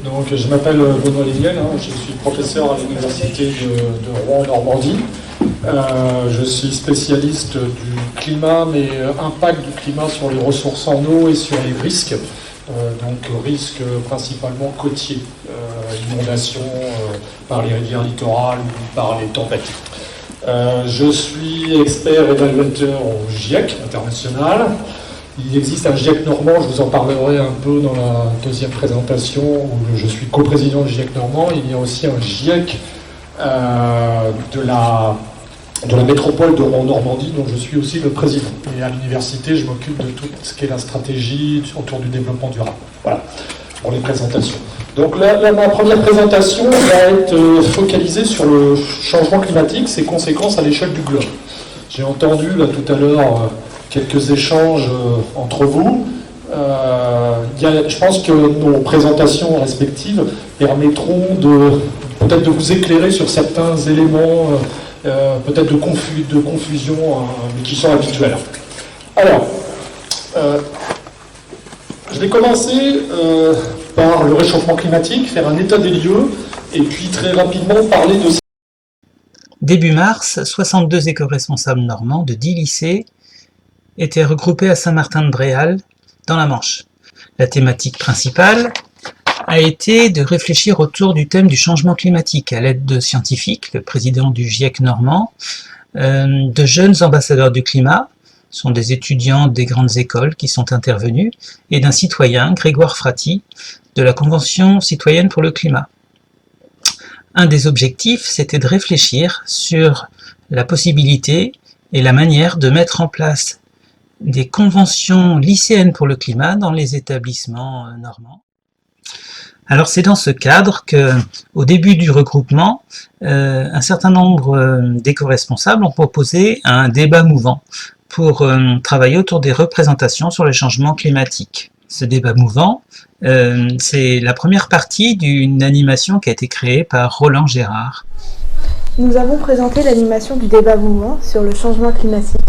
Donc, je m'appelle Benoît Léviel, je suis professeur à l'université de Rouen-Normandie. Je suis spécialiste du climat, mais impact du climat sur les ressources en eau et sur les risques. Donc risques principalement côtiers, inondations par les rivières littorales ou par les tempêtes. Je suis expert évaluateur au GIEC international. Il existe un GIEC normand, je vous en parlerai un peu dans la deuxième présentation, où je suis coprésident du GIEC normand. Il y a aussi un GIEC de la métropole de Rouen-Normandie, dont je suis aussi le président. Et à l'université, je m'occupe de tout ce qui est la stratégie autour du développement durable. Voilà, pour les présentations. Donc là, ma première présentation va être focalisée sur le changement climatique, ses conséquences à l'échelle du globe. J'ai entendu là tout à l'heure quelques échanges entre vous. Je pense que nos présentations respectives permettront peut-être de vous éclairer sur certains éléments peut-être de confusion, mais qui sont habituels. Alors, je vais commencer par le réchauffement climatique, faire un état des lieux, et puis très rapidement parler de... Début mars, 62 éco-responsables normands de 10 lycées étaient regroupés à Saint-Martin-de-Bréal, dans la Manche. La thématique principale a été de réfléchir autour du thème du changement climatique à l'aide de scientifiques, le président du GIEC normand, de jeunes ambassadeurs du climat, ce sont des étudiants des grandes écoles qui sont intervenus, et d'un citoyen, Grégoire Frati, de la Convention citoyenne pour le climat. Un des objectifs, c'était de réfléchir sur la possibilité et la manière de mettre en place des conventions lycéennes pour le climat dans les établissements normands. Alors c'est dans ce cadre que, au début du regroupement, un certain nombre d'éco-responsables ont proposé un débat mouvant pour travailler autour des représentations sur le changement climatique. Ce débat mouvant, c'est la première partie d'une animation qui a été créée par Roland Gérard. Nous avons présenté l'animation du débat mouvant sur le changement climatique.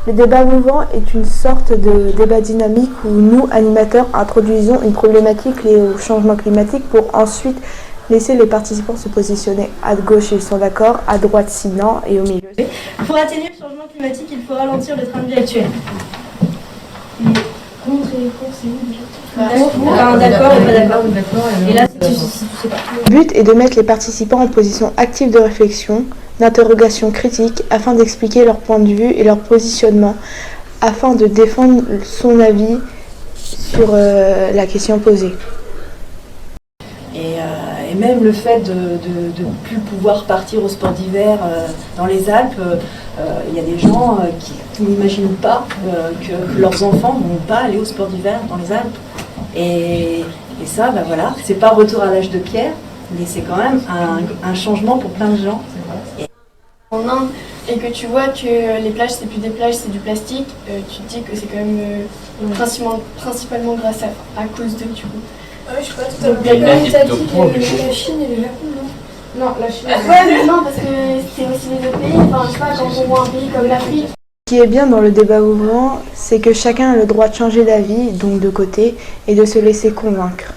Le débat mouvant est une sorte de débat dynamique où nous, animateurs, introduisons une problématique liée au changement climatique pour ensuite laisser les participants se positionner. À gauche, ils sont d'accord, à droite, sinon, et au milieu. Pour atténuer le changement climatique, il faut ralentir le train de vie actuel. Mais contre et pour, c'est où déjà ? D'accord et pas d'accord. Et là, tu sais pas. Le but est de mettre les participants en position active de réflexion, d'interrogation critique, afin d'expliquer leur point de vue et leur positionnement, afin de défendre son avis sur la question posée. Et même le fait de ne plus pouvoir partir au sport d'hiver dans les Alpes, il y a des gens qui n'imaginent pas que leurs enfants ne vont pas aller au sport d'hiver dans les Alpes. Et ça, voilà, c'est pas retour à l'âge de pierre, mais c'est quand même un changement pour plein de gens. En Inde, et que tu vois que les plages, c'est plus des plages, c'est du plastique, tu te dis que c'est quand même principalement grâce à cause de, du coup. Ah oui, je crois tout à l'heure. Tu as dit que la Chine et le Japon, non? Non, la Chine. Ouais, mais non, parce que c'est aussi les autres pays. Enfin, je sais pas, quand on voit un pays comme l'Afrique. Ce qui est bien dans le débat mouvant, c'est que chacun a le droit de changer d'avis, donc de côté, et de se laisser convaincre.